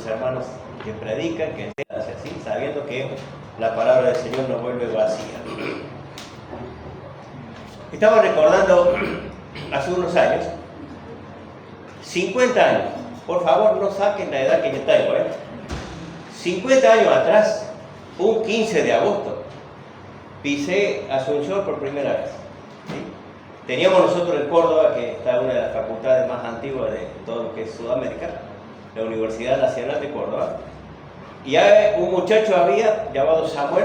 hermanos que predican, que enseñan así, sabiendo que la palabra del Señor no vuelve vacía. Estaba recordando hace unos años, 50 años, por favor no saquen la edad que yo tengo, 50 años atrás, un 15 de agosto, pisé Asunción por primera vez. ¿Sí? Teníamos nosotros en Córdoba, que está una de las facultades más antiguas de todo lo que es Sudamérica, la Universidad Nacional de Córdoba, y un muchacho había llamado Samuel,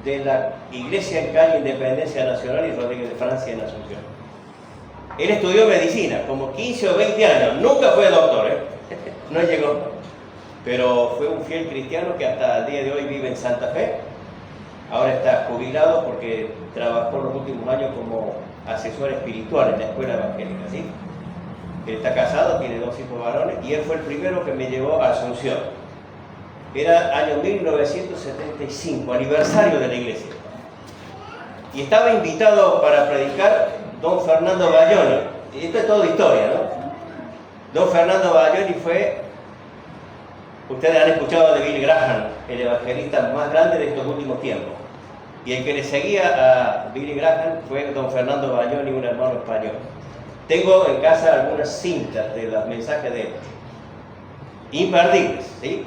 de la iglesia en calle Independencia Nacional y Rodríguez de Francia en Asunción. Él estudió medicina, como 15 o 20 años, nunca fue doctor, no llegó, pero fue un fiel cristiano que hasta el día de hoy vive en Santa Fe. Ahora está jubilado porque trabajó los últimos años como asesor espiritual en la escuela evangélica, ¿sí? Él está casado, tiene 2 hijos varones, y él fue el primero que me llevó a Asunción. Era año 1975, aniversario de la iglesia. Y estaba invitado para predicar don Fernando Bayoni. Y esto es toda historia, ¿no? Don Fernando Bayoni fue, ustedes han escuchado de Billy Graham, el evangelista más grande de estos últimos tiempos. Y el que le seguía a Billy Graham fue don Fernando Bayoni, un hermano español. Tengo en casa algunas cintas de los mensajes de él. Imperdibles, ¿sí?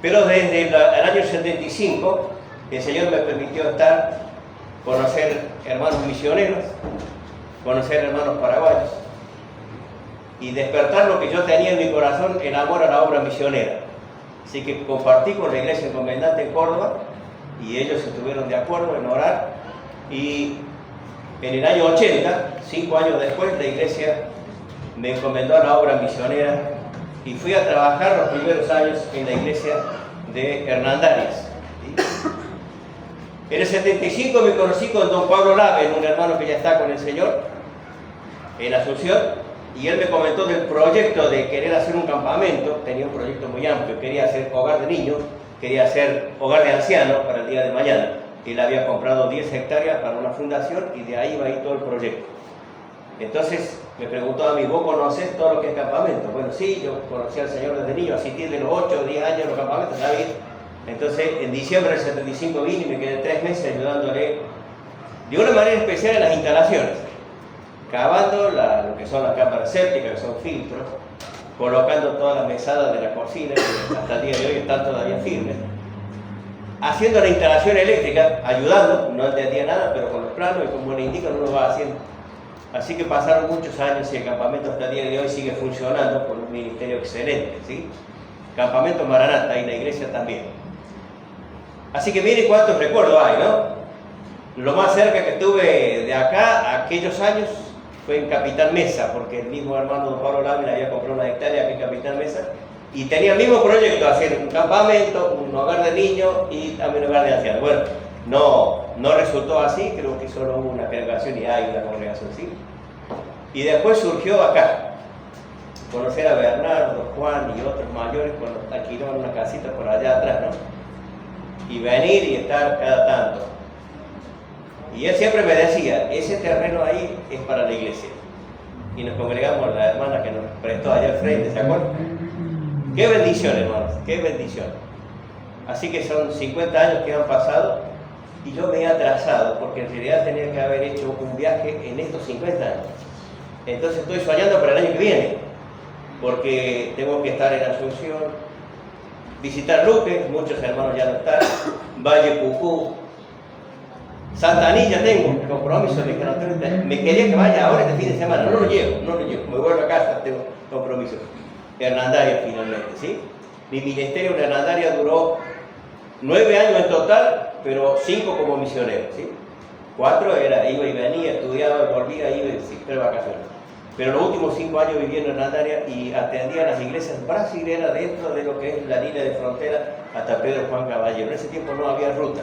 Pero desde el año 75, el Señor me permitió conocer hermanos misioneros, conocer hermanos paraguayos, y despertar lo que yo tenía en mi corazón, el amor a la obra misionera. Así que compartí con la iglesia encomendante en Córdoba, y ellos estuvieron de acuerdo en orar, y en el año 80, 5 años después, la iglesia me encomendó a la obra misionera y fui a trabajar los primeros años en la iglesia de Hernandarias. ¿Sí? En el 75 me conocí con don Pablo Lave, un hermano que ya está con el Señor en Asunción, y él me comentó del proyecto de querer hacer un campamento. Tenía un proyecto muy amplio, quería hacer hogar de niños, quería hacer hogar de ancianos para el día de mañana. Él había comprado 10 hectáreas para una fundación y de ahí iba a ir todo el proyecto. Entonces me preguntó a mí, ¿vos conocés todo lo que es campamento? Bueno, sí, yo conocí al Señor desde niño, asistí de los 8 o 10 años a los campamentos, está bien. Entonces en diciembre del 75 vine y me quedé 3 meses ayudándole de una manera especial en las instalaciones, cavando lo que son las cámaras sépticas, que son filtros, colocando todas las mesadas de la cocina, que hasta el día de hoy están todavía firmes, haciendo la instalación eléctrica, ayudando, no entendía nada, pero con los planos y como le indican uno va haciendo. Así que pasaron muchos años y el campamento hasta el día de hoy sigue funcionando con un ministerio excelente, ¿sí? Campamento Maranata y la iglesia también. Así que miren cuántos recuerdos hay, ¿no? Lo más cerca que estuve de acá, aquellos años, fue en Capitán Mesa, porque el mismo hermano don Pablo Lávila había comprado una hectárea aquí en Capitán Mesa y tenía el mismo proyecto, hacer un campamento, un hogar de niños y también un hogar de ancianos. Bueno, no resultó así, creo que solo hubo una congregación y hay una congregación, ¿sí? Y después surgió acá, conocer a Bernardo, Juan y otros mayores cuando alquilaban una casita por allá atrás, ¿no? Y venir y estar cada tanto. Y él siempre me decía, ese terreno ahí es para la iglesia. Y nos congregamos, la hermana que nos prestó allá al frente, ¿se acuerdan? Qué bendición, hermanos, qué bendición. Así que son 50 años que han pasado y yo me he atrasado porque en realidad tenía que haber hecho un viaje en estos 50 años. Entonces estoy soñando para el año que viene, porque tengo que estar en Asunción, visitar Luque, muchos hermanos ya no están, Valle Cucú, Santa Anilla tengo compromiso, me quería que vaya ahora este fin de semana, no lo llevo, me vuelvo a casa, tengo compromiso. Hernandarias finalmente, ¿sí? Mi ministerio en Hernandarias duró 9 años en total, pero 5 como misionero, ¿sí? 4 era, iba y venía, estudiaba, volvía, iba y siempre vacaciones. Pero los últimos 5 años viví en Hernandarias y atendía a las iglesias brasileras dentro de lo que es la línea de frontera hasta Pedro Juan Caballero. En ese tiempo no había ruta,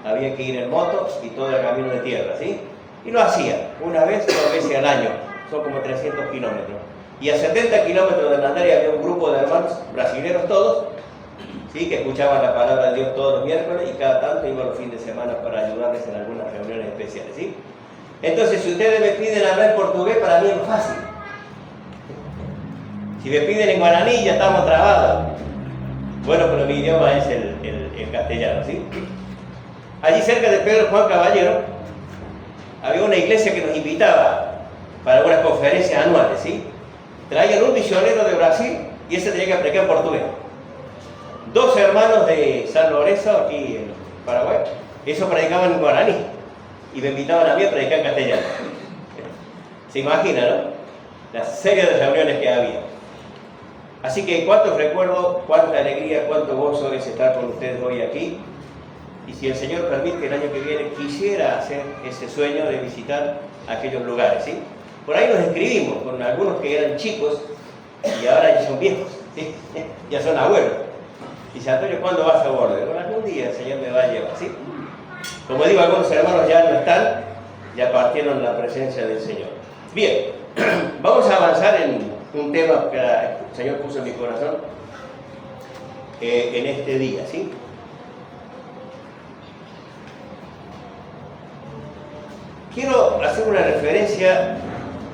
había que ir en moto y todo el camino de tierra, ¿sí? Y lo hacía, una vez o 2 veces al año, son como 300 kilómetros. Y a 70 kilómetros de Hernandarias había un grupo de hermanos brasileños todos, ¿sí? Que escuchaban la palabra de Dios todos los miércoles y cada tanto iba los fines de semana para ayudarles en algunas reuniones especiales, ¿sí? Entonces, si ustedes me piden hablar portugués, para mí es fácil. Si Si me piden en guaraní ya estamos trabados. Bueno, pero mi idioma es el castellano, ¿sí? Allí cerca de Pedro Juan Caballero había una iglesia que nos invitaba para unas conferencias anuales, ¿sí? Traían un misionero de Brasil y ese tenía que predicar en portugués. 2 hermanos de San Lorenzo, aquí en Paraguay, esos predicaban en guaraní y me invitaban a mí a predicar en castellano. ¿Se imagina, no? La serie de reuniones que había. Así que cuántos recuerdos, cuánta alegría, cuánto gozo es estar con ustedes hoy aquí. Y si el Señor permite, el año que viene quisiera hacer ese sueño de visitar aquellos lugares, ¿sí? Por ahí nos escribimos con algunos que eran chicos y ahora ya son viejos, ¿sí? Ya son abuelos. Dice, Antonio, ¿cuándo vas a Borde? Bueno, algún día el Señor me va a llevar, ¿sí? Como digo, algunos hermanos ya no están, ya partieron la presencia del Señor. Bien, vamos a avanzar en un tema que el Señor puso en mi corazón en este día, ¿sí? Quiero hacer una referencia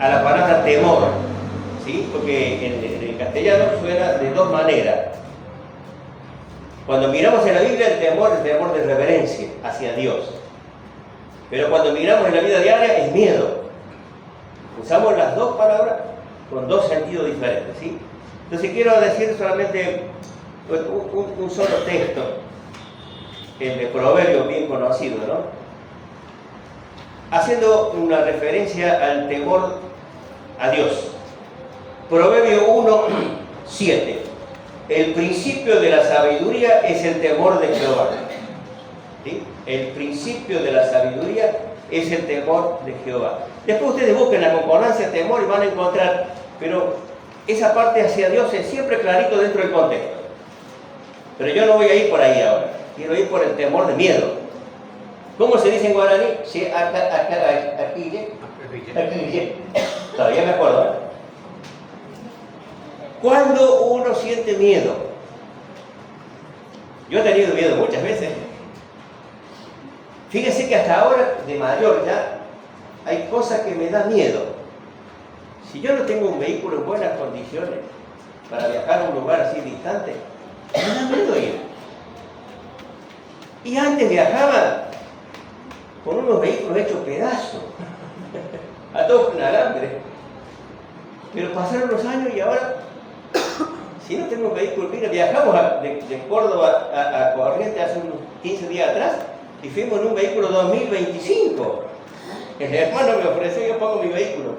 a la palabra temor, ¿sí? Porque en el castellano suena de 2 maneras. Cuando miramos en la Biblia el temor de reverencia hacia Dios. Pero cuando miramos en la vida diaria es miedo. Usamos las 2 palabras con 2 sentidos diferentes, ¿sí? Entonces quiero decir solamente un solo texto, el de Proverbios bien conocido, ¿no? Haciendo una referencia al temor a Dios. Proverbio 1:7. El principio de la sabiduría es el temor de Jehová. ¿Sí? El principio de la sabiduría es el temor de Jehová. Después ustedes busquen la concordancia temor y van a encontrar, pero esa parte hacia Dios es siempre clarito dentro del contexto. Pero yo no voy a ir por ahí ahora, quiero ir por el temor de miedo. ¿Cómo se dice en guaraní? Sí, aquí, todavía me acuerdo. Cuando uno siente miedo, yo he tenido miedo muchas veces. Fíjense que hasta ahora, de mayor ya, hay cosas que me dan miedo. Si yo no tengo un vehículo en buenas condiciones para viajar a un lugar así distante, me da miedo ir. Y antes viajaba con unos vehículos hechos pedazos, a todos con alambre. Pero pasaron los años y ahora, si no tengo un vehículo, mira, viajamos de Córdoba a Corrientes hace unos 15 días atrás y fuimos en un vehículo 2025. El hermano me ofreció, yo pongo mi vehículo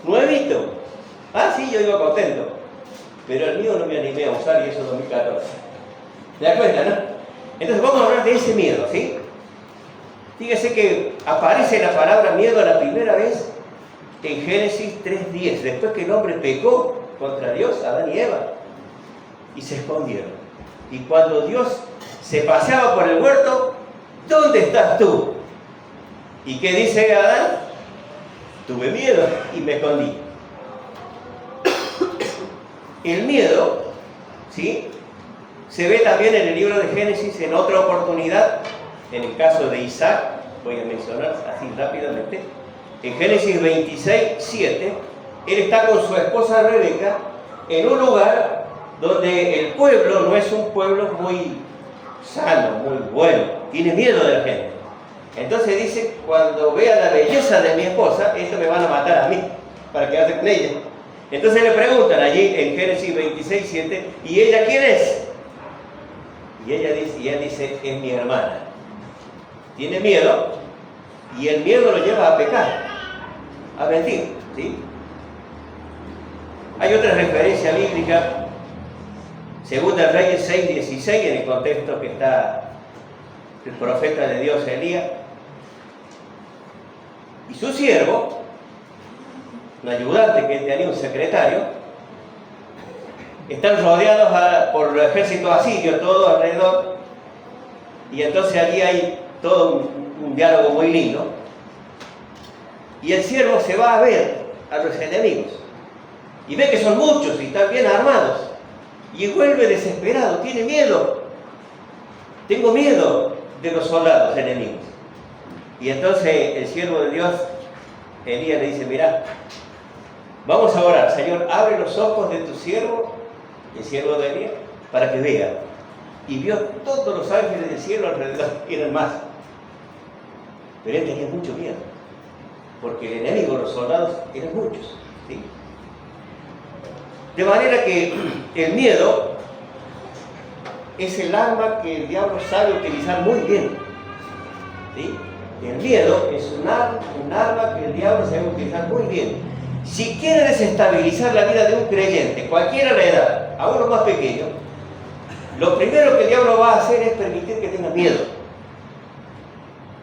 nuevito. Ah, sí, yo iba contento. Pero el mío no me animé a usar y eso es 2014. ¿Te das cuenta, no? Entonces vamos a hablar de ese miedo, ¿sí? Fíjese que aparece la palabra miedo la primera vez en Génesis 3:10, después que el hombre pecó contra Dios, Adán y Eva, y se escondieron. Y cuando Dios se paseaba por el huerto, ¿dónde estás tú? ¿Y qué dice Adán? Tuve miedo y me escondí. El miedo, ¿sí?, se ve también en el libro de Génesis en otra oportunidad. En el caso de Isaac, voy a mencionar así rápidamente, en Génesis 26:7, él está con su esposa Rebeca en un lugar donde el pueblo no es un pueblo muy sano, muy bueno, tiene miedo de la gente. Entonces dice, cuando vea la belleza de mi esposa, esto me van a matar a mí, para quedarse con ella. Entonces le preguntan allí en Génesis 26:7, ¿y ella quién es? Y él dice, es mi hermana. Tiene miedo, y el miedo lo lleva a pecar, a mentir, ¿sí? Hay otra referencia bíblica, Segunda Reyes 6:16, en el contexto que está el profeta de Dios Elías, y su siervo, un ayudante que tenía un secretario, están rodeados por el ejército asirio, todo alrededor, y entonces allí hay todo un diálogo muy lindo, y el siervo se va a ver a los enemigos, y ve que son muchos y están bien armados, y vuelve desesperado, tiene miedo, tengo miedo de los soldados enemigos. Y entonces el siervo de Dios, Elías, le dice, mirá, Vamos a orar. Señor, abre los ojos de tu siervo, el siervo de Elías, para que vea. Y vio todos los ángeles del cielo alrededor, eran más. Pero él tenía mucho miedo, porque el enemigo, los soldados, eran muchos, ¿sí? De manera que el miedo es el arma que el diablo sabe utilizar muy bien, ¿sí? El miedo es un arma que el diablo sabe utilizar muy bien. Si quiere desestabilizar la vida de un creyente, cualquiera la edad, a uno más pequeño, lo primero que el diablo va a hacer es permitir que tenga miedo.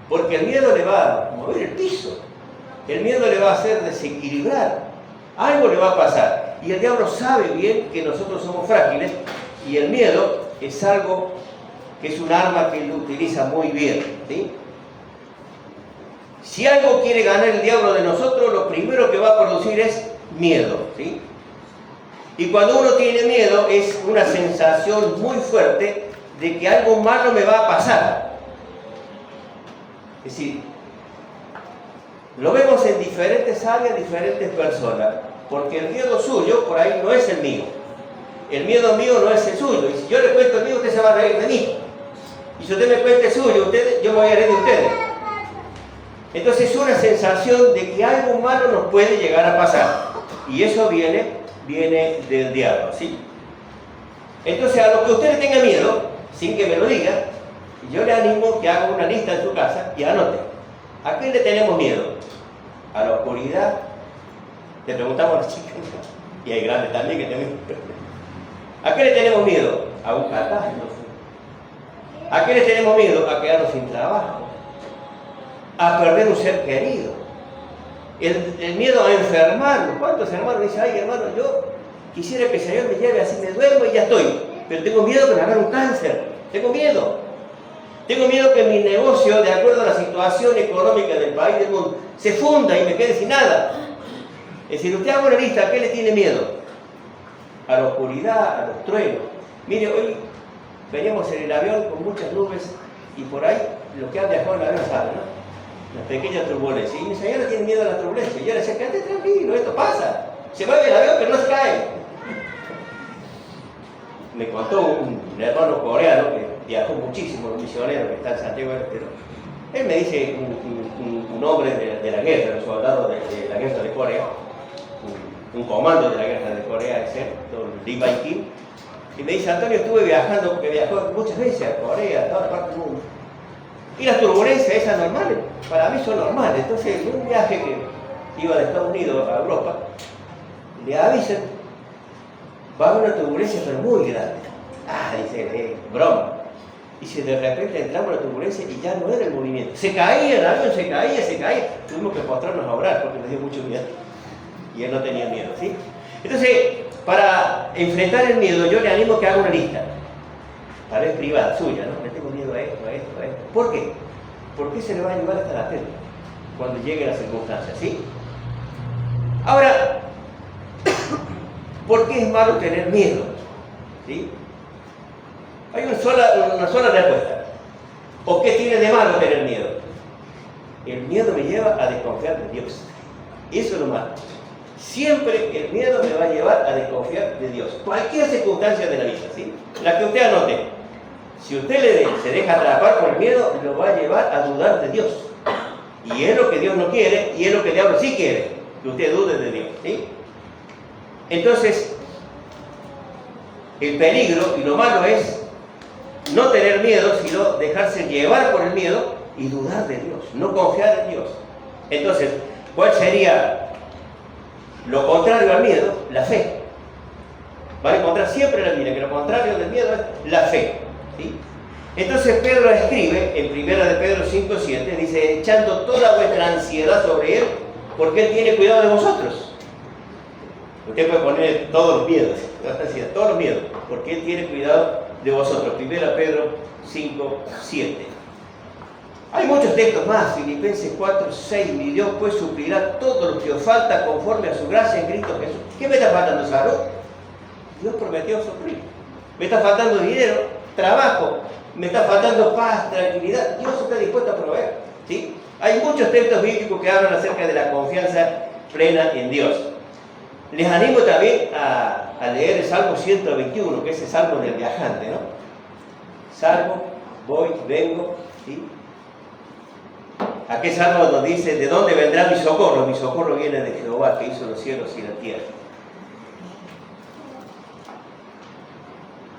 Porque el miedo le va a mover el piso, el miedo le va a hacer desequilibrar, algo le va a pasar. Y el diablo sabe bien que nosotros somos frágiles y el miedo es algo que es un arma que él utiliza muy bien, ¿sí? Si algo quiere ganar el diablo de nosotros, lo primero que va a producir es miedo, ¿sí? Y cuando uno tiene miedo es una sensación muy fuerte de que algo malo me va a pasar. Es decir, lo vemos en diferentes áreas, diferentes personas, porque el miedo suyo por ahí no es el mío. El miedo mío no es el suyo. Y si yo le cuento el mío, usted se va a reír de mí. Y si usted me cuenta el suyo, yo me voy a reír de ustedes. Entonces es una sensación de que algo malo nos puede llegar a pasar. Y eso viene del diablo, ¿sí? Entonces a lo que usted le tenga miedo, sin que me lo diga, yo le animo que haga una lista en su casa y anote. ¿A qué le tenemos miedo? A la oscuridad. Le preguntamos a los chicos, y hay grandes también que tenemos. ¿A qué le tenemos miedo? A un catástrofe. ¿A qué le tenemos miedo? A quedarnos sin trabajo, a perder un ser querido. El miedo a enfermarnos. ¿Cuántos hermanos dicen, ay hermano, yo quisiera que el Señor me lleve, así me duermo y ya estoy? Pero tengo miedo que me haga un cáncer. Tengo miedo. Tengo miedo que mi negocio, de acuerdo a la situación económica del país, del mundo, se funda y me quede sin nada. Es decir, usted haga una lista, ¿a qué le tiene miedo? A la oscuridad, a los truenos. Mire, hoy veníamos en el avión con muchas nubes y por ahí los que han viajado en el avión saben, ¿no? Las pequeñas turbulencias. Y mi señora tiene miedo a la turbulencia. Y yo le decía, quédate tranquilo, esto pasa. Se mueve el avión, pero no se cae. Me contó un hermano coreano que viajó muchísimo, un misionero que está en Santiago del Estero. Él me dice, un hombre de la guerra, un soldado de la guerra de Corea, un comando de la guerra de Corea, es él, don Lee Bai-Kim, y me dice, Antonio, estuve viajando, porque viajó muchas veces a Corea, a toda la parte del mundo. Y las turbulencias esas normales, para mí son normales. Entonces, en un viaje que iba de Estados Unidos a Europa, le avisan, va a haber una turbulencia pero muy grande. Ah, dice, broma. Y si de repente entramos en la turbulencia y ya no era el movimiento. Se caía el avión, se caía. Tuvimos que postrarnos a orar porque nos dio mucho miedo. Y él no tenía miedo, ¿sí? Entonces, para enfrentar el miedo, yo le animo que haga una lista. Tal vez privada, suya, ¿no? Le tengo miedo a esto. ¿Por qué? Porque se le va a llevar hasta la tele cuando llegue la circunstancia, ¿sí? Ahora, ¿por qué es malo tener miedo? ¿Sí? Hay una sola respuesta. ¿O qué tiene de malo tener miedo? El miedo me lleva a desconfiar de Dios. Eso es lo malo. Siempre el miedo me va a llevar a desconfiar de Dios. Cualquier circunstancia de la vida, ¿sí? La que usted anote. Si usted se deja atrapar por el miedo, lo va a llevar a dudar de Dios. Y es lo que Dios no quiere, y es lo que el diablo sí quiere, que usted dude de Dios, ¿sí? Entonces, el peligro y lo malo es no tener miedo, sino dejarse llevar por el miedo y dudar de Dios, no confiar en Dios. Entonces, ¿cuál sería lo contrario al miedo? La fe. Van a encontrar siempre en la Biblia que lo contrario del miedo es la fe, ¿sí? Entonces Pedro escribe en 1 de Pedro 5:7, dice, echando toda vuestra ansiedad sobre Él, porque Él tiene cuidado de vosotros. Usted puede poner todos los miedos, todos los miedos, porque Él tiene cuidado de vosotros. 1 Pedro 5:7. Hay muchos textos más, Filipenses 4:6, mi Dios pues suplirá todo lo que os falta conforme a su gracia en Cristo Jesús. ¿Qué me está faltando? ¿Salud? Dios prometió suplir. Me está faltando dinero, trabajo, me está faltando paz, tranquilidad. Dios está dispuesto a proveer, ¿sí? Hay muchos textos bíblicos que hablan acerca de la confianza plena en Dios. Les animo también a leer el Salmo 121, que es el Salmo del viajante, ¿no? Salmo, voy, vengo, ¿sí? Aquel Salmo donde dice, ¿de dónde vendrá mi socorro? Mi socorro viene de Jehová, que hizo los cielos y la tierra.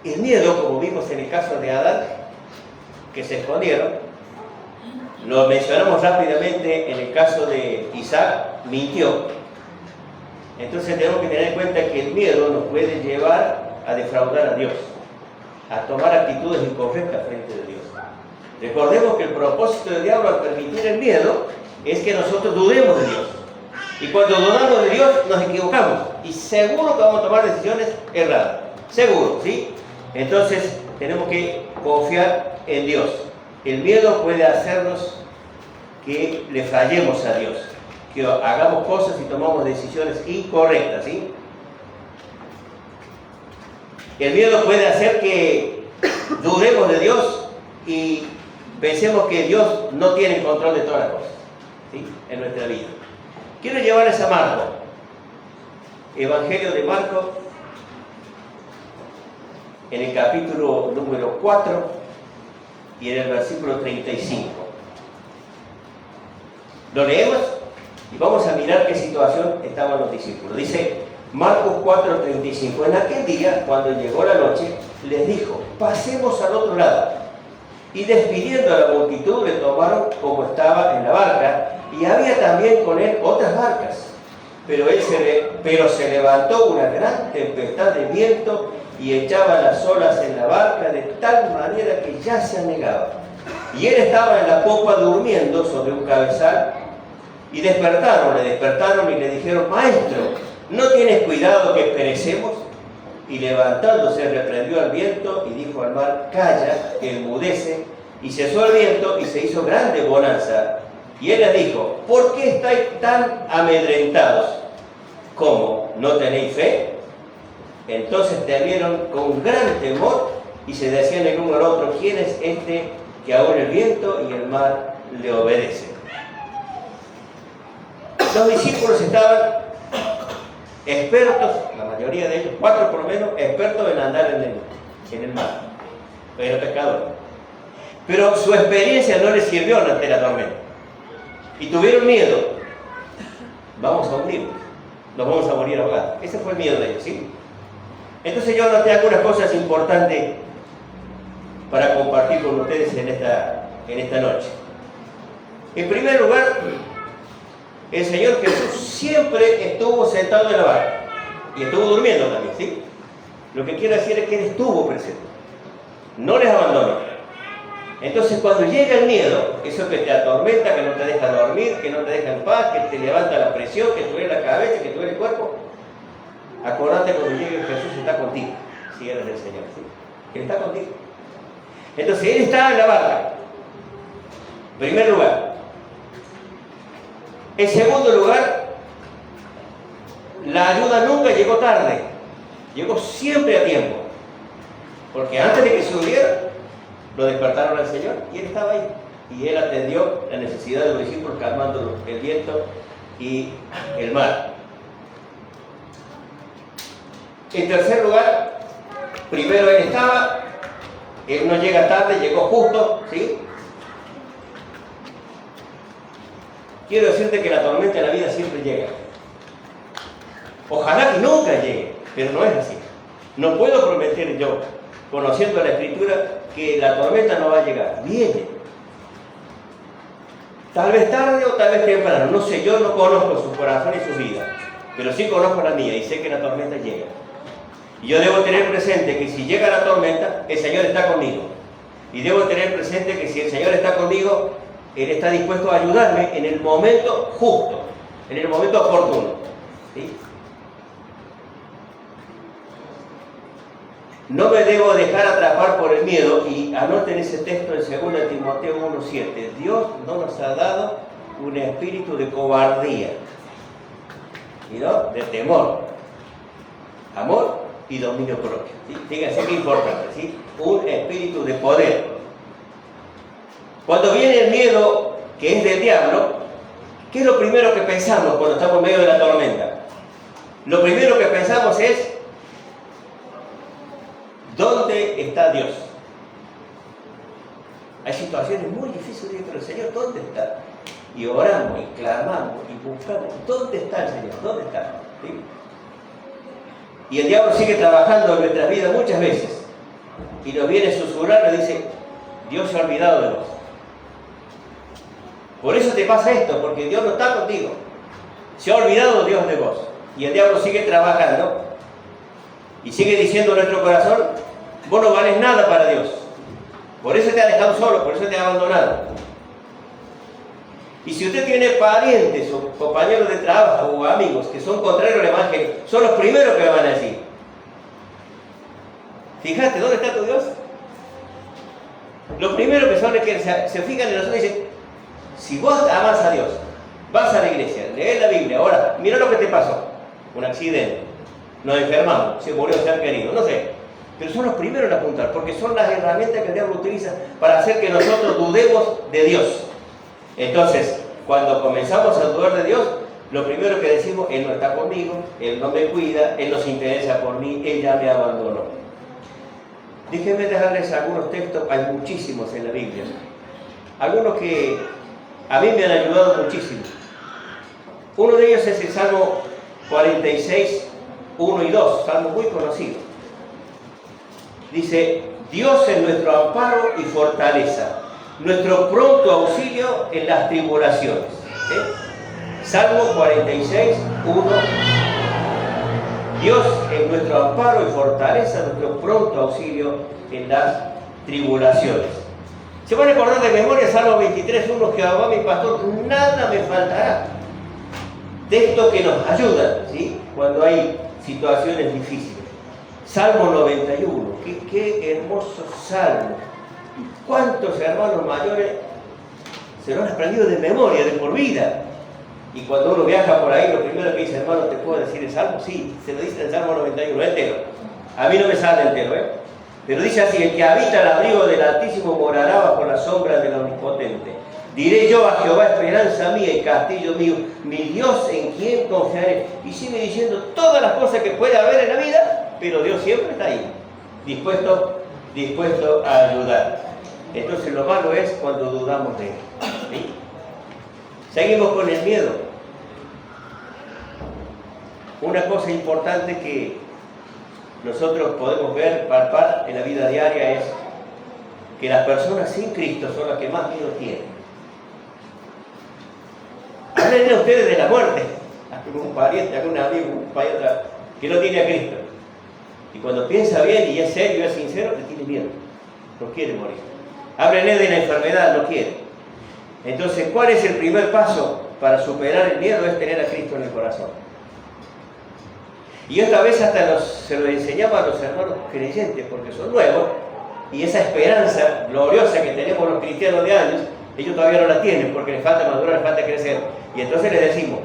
El miedo, como vimos en el caso de Adán, que se escondieron, lo mencionamos rápidamente en el caso de Isaac, mintió. Entonces tenemos que tener en cuenta que el miedo nos puede llevar a defraudar a Dios, a tomar actitudes incorrectas frente a Dios. Recordemos que el propósito del diablo al permitir el miedo es que nosotros dudemos de Dios. Y cuando dudamos de Dios nos equivocamos y seguro que vamos a tomar decisiones erradas. Seguro, ¿sí? Entonces tenemos que confiar en Dios. El miedo puede hacernos que le fallemos a Dios, que hagamos cosas y tomamos decisiones incorrectas, ¿sí? El miedo puede hacer que dudemos de Dios y pensemos que Dios no tiene el control de todas las cosas, ¿sí? En nuestra vida. Quiero llevarles a Marcos, Evangelio de Marcos, en el capítulo número 4 y en el versículo 35. Lo leemos y vamos a mirar qué situación estaban los discípulos. Dice Marcos 4:35. En aquel día, cuando llegó la noche, les dijo, pasemos al otro lado. Y despidiendo a la multitud, le tomaron como estaba en la barca, y había también con él otras barcas. Pero se levantó una gran tempestad de viento y echaba las olas en la barca de tal manera que ya se anegaba. Y él estaba en la popa durmiendo sobre un cabezal. Y le despertaron y le dijeron, Maestro, ¿no tienes cuidado que perecemos? Y levantándose reprendió al viento y dijo al mar, calla, que enmudece. Y cesó el viento y se hizo grande bonanza. Y él les dijo, ¿por qué estáis tan amedrentados? ¿Cómo? ¿No tenéis fe? Entonces temieron con gran temor y se decían el uno al otro, ¿quién es este que aún el viento y el mar le obedecen? Los discípulos estaban expertos, la mayoría de ellos, 4 por lo menos, expertos en andar en el mar, pero pescadores. Pero su experiencia no les sirvió ante la tormenta. Y tuvieron miedo. Vamos a hundirnos, nos vamos a morir ahogados. Ese fue el miedo de ellos, ¿sí? Entonces yo anoté algunas cosas importantes para compartir con ustedes en esta noche. En primer lugar, el Señor Jesús siempre estuvo sentado en la barca y estuvo durmiendo también, ¿sí? Lo que quiero decir es que Él estuvo presente, no les abandonó. Entonces cuando llega el miedo, eso que te atormenta, que no te deja dormir, que no te deja en paz, que te levanta la presión, que te duele la cabeza, que te duele el cuerpo, acordate cuando llegue Jesús está contigo, si eres el Señor, ¿sí? Él está contigo. Entonces Él estaba en la barca, en primer lugar. En segundo lugar, la ayuda nunca llegó tarde, llegó siempre a tiempo. Porque antes de que se hundiera, lo despertaron al Señor y Él estaba ahí. Y Él atendió la necesidad de los discípulos calmando el viento y el mar. En tercer lugar, primero Él estaba, Él no llega tarde, llegó justo, ¿sí? Quiero decirte que la tormenta en la vida siempre llega. Ojalá que nunca llegue, pero no es así. No puedo prometer yo, conociendo la Escritura, que la tormenta no va a llegar. Viene. Tal vez tarde o tal vez temprano. No sé, yo no conozco su corazón y su vida, pero sí conozco la mía y sé que la tormenta llega. Y yo debo tener presente que si llega la tormenta, el Señor está conmigo. Y debo tener presente que si el Señor está conmigo, Él está dispuesto a ayudarme en el momento justo, en el momento oportuno, ¿sí? No me debo dejar atrapar por el miedo, y anoten ese texto en 2 Timoteo 1:7. Dios no nos ha dado un espíritu de cobardía, sino de temor, amor y dominio propio, ¿sí? Fíjense qué importante, ¿sí? Un espíritu de poder. Cuando viene el miedo, que es del diablo, ¿qué es lo primero que pensamos cuando estamos en medio de la tormenta? lo primero que pensamos es, ¿dónde está Dios? Hay situaciones muy difíciles, pero el Señor, ¿dónde está? Y oramos, y clamamos, y buscamos, ¿dónde está el Señor? ¿Dónde está? ¿Sí? Y el diablo sigue trabajando en nuestras vidas muchas veces, y nos viene a susurrar, nos dice, Dios se ha olvidado de vos. Por eso te pasa esto, porque Dios no está contigo. Se ha olvidado Dios de vos. Y el diablo sigue trabajando y sigue diciendo en nuestro corazón, vos no vales nada para Dios. Por eso te ha dejado solo, por eso te ha abandonado. Y si usted tiene parientes o compañeros de trabajo o amigos que son contrarios al Evangelio, son los primeros que le van a decir. Fíjate, ¿dónde está tu Dios? Los primeros que son los que se fijan en nosotros y dicen, si vos amás a Dios, vas a la iglesia, lees la Biblia, ahora, mira lo que te pasó. Un accidente, nos enfermamos, se murió un ser querido, no sé. Pero son los primeros en apuntar, porque son las herramientas que el diablo utiliza para hacer que nosotros dudemos de Dios. Entonces, cuando comenzamos a dudar de Dios, lo primero que decimos, Él no está conmigo, Él no me cuida, Él no se interesa por mí, Él ya me abandonó. Déjenme dejarles algunos textos, hay muchísimos en la Biblia. Algunos que a mí me han ayudado muchísimo. Uno de ellos es el Salmo 46, 1 y 2, salmo muy conocido. Dice, Dios es nuestro amparo y fortaleza, nuestro pronto auxilio en las tribulaciones. Salmo 46, 1. Dios es nuestro amparo y fortaleza, nuestro pronto auxilio en las tribulaciones. Se van a acordar de memoria Salmo 23, 1, Jehová mi pastor, nada me faltará. Texto que nos ayuda, ¿sí?, cuando hay situaciones difíciles. Salmo 91, qué hermoso salmo. ¿Cuántos hermanos mayores se lo han aprendido de memoria, de por vida? Y cuando uno viaja por ahí, lo primero que dice, hermano, ¿te puedo decir el salmo? Sí, se lo dice el Salmo 91, entero. A mí no me sale entero, Pero dice así, el que habita el abrigo del Altísimo morará bajo la sombra del Omnipotente. Diré yo a Jehová, esperanza mía y castillo mío, mi Dios en quien confiaré. Y sigue diciendo todas las cosas que puede haber en la vida, pero Dios siempre está ahí, dispuesto a ayudar. Entonces lo malo es cuando dudamos de Él. ¿Sí? Seguimos con el miedo. Una cosa importante que nosotros podemos ver, palpar en la vida diaria es que las personas sin Cristo son las que más miedo tienen. Hablen ustedes de la muerte. Un pariente, algún amigo, un pariente que no tiene a Cristo. Y cuando piensa bien y es serio y es sincero, le tiene miedo. No quiere morir. Háblenle de la enfermedad, no quiere. Entonces, ¿cuál es el primer paso para superar el miedo? Es tener a Cristo en el corazón. Y esta vez hasta se lo enseñamos a los hermanos creyentes, porque son nuevos, y esa esperanza gloriosa que tenemos los cristianos de años, ellos todavía no la tienen, porque les falta madurar, les falta crecer. Y entonces les decimos,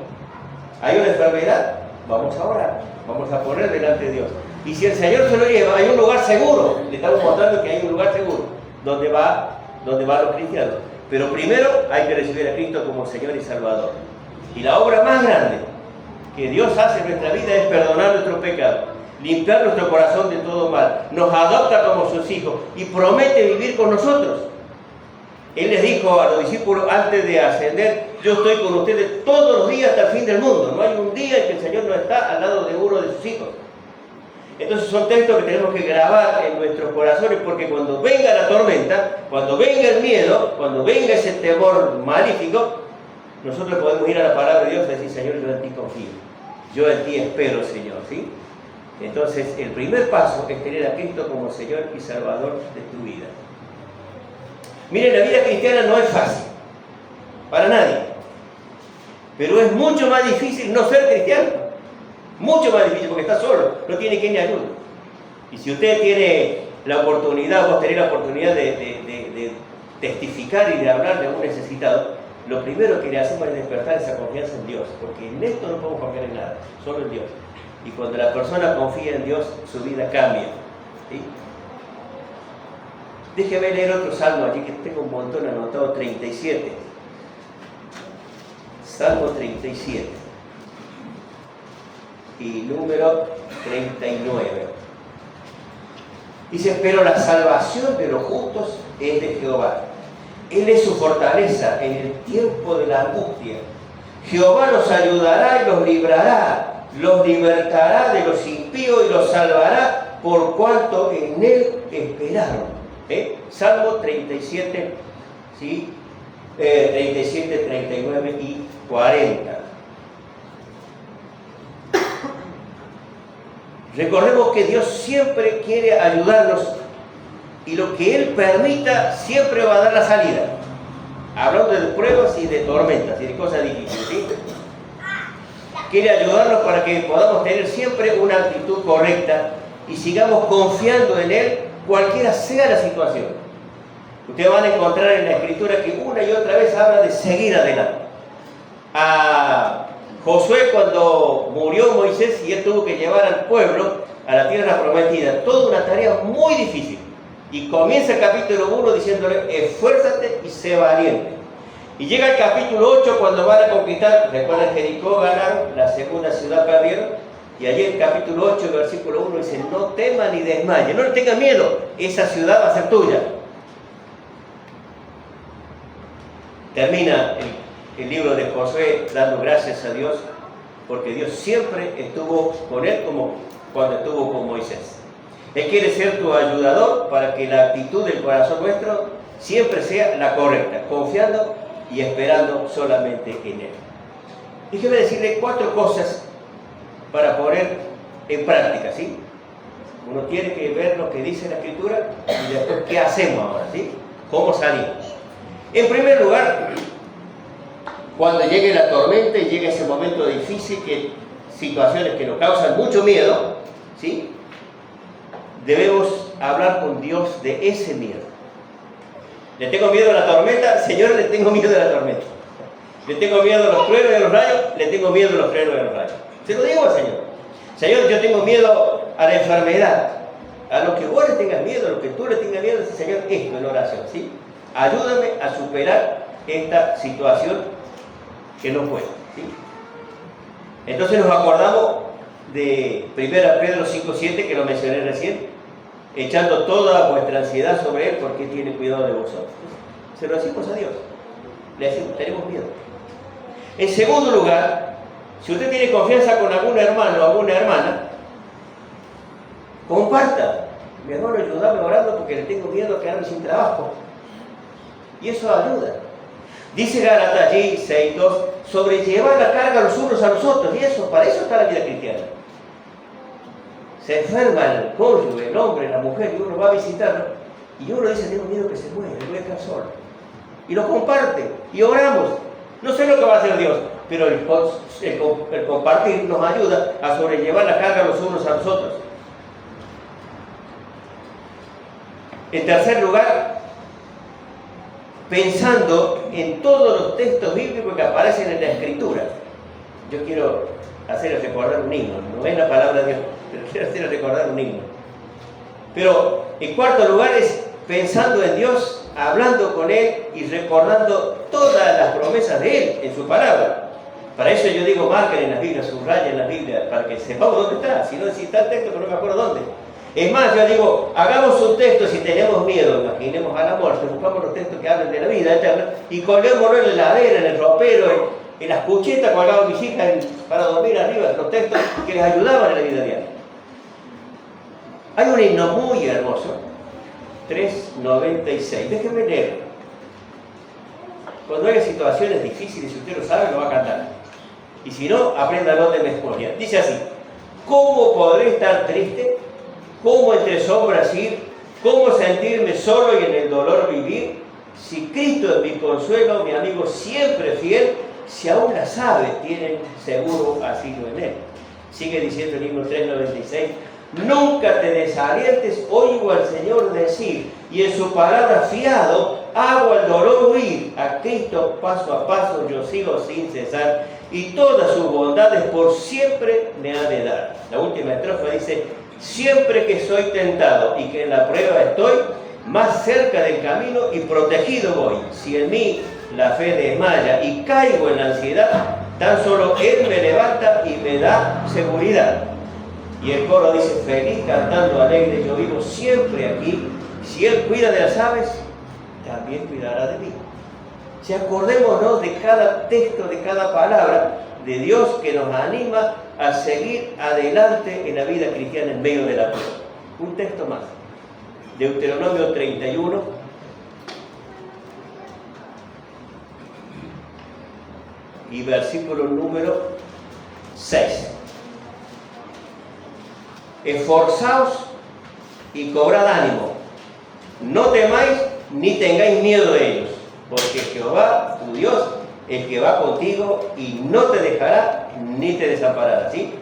hay una enfermedad, vamos a orar, vamos a poner delante de Dios. Y si el Señor se lo lleva, hay un lugar seguro, le estamos mostrando que hay un lugar seguro, donde van los cristianos. Pero primero hay que recibir a Cristo como Señor y Salvador. Y la obra más grande que Dios hace en nuestra vida es perdonar nuestros pecados, limpiar nuestro corazón de todo mal, nos adopta como sus hijos y promete vivir con nosotros. Él les dijo a los discípulos antes de ascender, yo estoy con ustedes todos los días hasta el fin del mundo. No hay un día en que el Señor no está al lado de uno de sus hijos. Entonces son textos que tenemos que grabar en nuestros corazones, porque cuando venga la tormenta, cuando venga el miedo, cuando venga ese temor maléfico, nosotros podemos ir a la palabra de Dios y decir, Señor, yo en ti confío, yo en ti espero, Señor, ¿sí? Entonces el primer paso es tener a Cristo como Señor y Salvador de tu vida. Miren, la vida cristiana no es fácil, para nadie, pero es mucho más difícil no ser cristiano. Mucho más difícil porque está solo, no tiene quien le ayude. Y si usted tiene la oportunidad, vos tenés la oportunidad de testificar y de hablar de un necesitado, lo primero que le hacemos es despertar esa confianza en Dios, porque en esto no podemos confiar en nada, solo en Dios. Y cuando la persona confía en Dios, su vida cambia. ¿Sí? Déjeme leer otro salmo aquí que tengo un montón anotado, 37. Salmo 37. y número 39. Dice, pero la salvación de los justos es de Jehová. Él es su fortaleza en el tiempo de la angustia. Jehová los ayudará y los librará, los libertará de los impíos y los salvará por cuanto en él esperaron. Salmo 37, ¿sí? 37, 39 y 40. Recordemos que Dios siempre quiere ayudarnos y lo que Él permita siempre va a dar la salida. Hablando de pruebas y de tormentas y de cosas difíciles, ¿sí? Quiere ayudarnos para que podamos tener siempre una actitud correcta y sigamos confiando en Él, cualquiera sea la situación. Ustedes van a encontrar en la Escritura que una y otra vez habla de seguir adelante. A Josué, cuando murió Moisés y él tuvo que llevar al pueblo a la tierra prometida, toda una tarea muy difícil. Y comienza el capítulo 1 diciéndole, esfuérzate y sé valiente. Y llega el capítulo 8 cuando van a conquistar, recuerdan Jericó, ganaron, la segunda ciudad perdieron. Y allí en el capítulo 8, versículo 1 dice, no teman ni desmayen, no le tengan miedo, esa ciudad va a ser tuya. Termina el libro de Josué dando gracias a Dios, porque Dios siempre estuvo con él como cuando estuvo con Moisés. Él quiere ser tu ayudador para que la actitud del corazón nuestro siempre sea la correcta, confiando y esperando solamente en Él. Déjeme decirle 4 cosas para poner en práctica, ¿sí? Uno tiene que ver lo que dice la Escritura y después qué hacemos ahora, ¿sí? ¿Cómo salimos? En primer lugar, cuando llegue la tormenta y llegue ese momento difícil, situaciones que nos causan mucho miedo, ¿sí? Debemos hablar con Dios de ese miedo. ¿Le tengo miedo a la tormenta? Señor, le tengo miedo a la tormenta. ¿Le tengo miedo a los truenos y a los rayos? Le tengo miedo a los truenos y a los rayos. Se lo digo al Señor. Señor, yo tengo miedo a la enfermedad. A lo que vos le tengas miedo, a lo que tú le tengas miedo, Señor, esto en oración, ¿sí? Ayúdame a superar esta situación que no puedo, ¿sí? Entonces nos acordamos de 1 Pedro 5:7, que lo mencioné recién, echando toda vuestra ansiedad sobre Él porque tiene cuidado de vosotros. Se lo decimos a Dios. Le decimos, tenemos miedo. En segundo lugar, si usted tiene confianza con algún hermano o alguna hermana, comparta. Mi hermano, ayúdame orando porque le tengo miedo a quedarme sin trabajo. Y eso ayuda. Dice Gálatas allí 6:2, sobrellevar la carga los unos a los otros. Y eso, para eso está la vida cristiana. Se enferma el cónyuge, el hombre, la mujer, y uno va a visitarlo. Y uno dice, tengo miedo que se muera, voy a quedar solo. Y lo comparte, y oramos. No sé lo que va a hacer Dios, pero el compartir nos ayuda a sobrellevar la carga los unos a los otros. En tercer lugar, pensando en todos los textos bíblicos que aparecen en la Escritura. Yo quiero hacerles recordar un himno, no es la palabra de Dios, pero quiero hacerles recordar un himno. Pero en cuarto lugar es pensando en Dios, hablando con Él y recordando todas las promesas de Él en su palabra. Para eso yo digo, marquen en las Biblias, subrayen en las Biblias, para que sepamos dónde está. Si no, si está el texto, pero no me acuerdo dónde. Es más, yo digo, hagamos un texto si tenemos miedo, imaginemos a la muerte, buscamos los textos que hablan de la vida eterna y colguémoslo en la heladera, en el ropero, en las cuchetas, colgaban mis hijas para dormir arriba, los textos que les ayudaban en la vida diaria. Hay un himno muy hermoso, 396, déjenme leer. Cuando haya situaciones difíciles, si usted lo sabe, lo va a cantar. Y si no, apréndalo de memoria. Dice así, ¿cómo podré estar triste? ¿Cómo entre sombras ir? ¿Cómo sentirme solo y en el dolor vivir? Si Cristo es mi consuelo, mi amigo siempre fiel, si aún las aves tienen seguro asilo en Él. Sigue diciendo el himno 396, nunca te desalientes, oigo al Señor decir, y en su palabra fiado, hago el dolor huir, a Cristo paso a paso yo sigo sin cesar, y todas sus bondades por siempre me ha de dar. La última estrofa dice, siempre que soy tentado y que en la prueba estoy, más cerca del camino y protegido voy. Si en mí la fe desmaya y caigo en la ansiedad, Tan solo Él me levanta y me da seguridad. Y el coro dice, feliz, cantando alegre, yo vivo siempre aquí. Si Él cuida de las aves, también cuidará de mí. Si acordémonos de cada texto, de cada palabra de Dios que nos anima a seguir adelante en la vida cristiana en medio de la prueba. Un texto más. Deuteronomio 31. Y versículo número 6. Esforzaos y cobrad ánimo. No temáis ni tengáis miedo de ellos, porque Jehová, tu Dios, el que va contigo y no te dejará ni te desamparará. ¿Sí?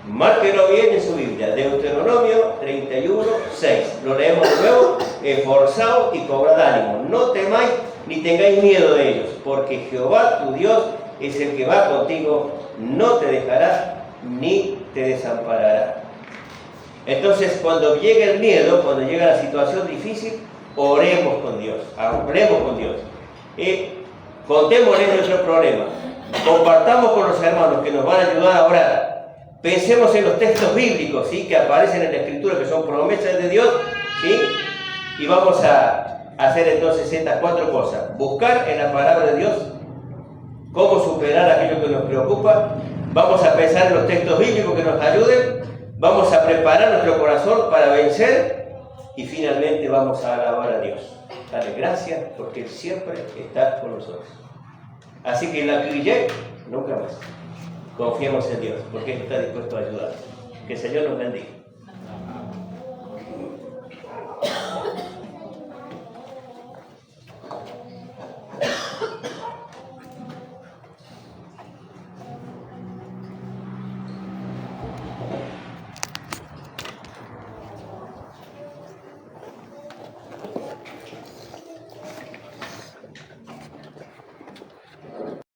Márquelo bien en su Biblia. Deuteronomio 31, 6. Lo leemos de nuevo. Esforzaos y cobrad ánimo. No temáis ni tengáis miedo de ellos, porque Jehová, tu Dios, es el que va contigo, no te dejará ni te desamparará. Entonces, cuando llega el miedo, cuando llega la situación difícil, oremos con Dios, hablemos con Dios. Contémosle nuestro problema, compartamos con los hermanos que nos van a ayudar a orar. Pensemos en los textos bíblicos, ¿sí?, que aparecen en la Escritura, que son promesas de Dios, ¿sí? Y vamos a hacer entonces estas 4 cosas. Buscar en la palabra de Dios cómo superar aquello que nos preocupa. Vamos a pensar en los textos bíblicos que nos ayuden. Vamos a preparar nuestro corazón para vencer. Y finalmente vamos a alabar a Dios. Dale gracias porque Él siempre está con nosotros. Así que en la crille, nunca más. Confiemos en Dios porque Él está dispuesto a ayudar. Que el Señor nos bendiga.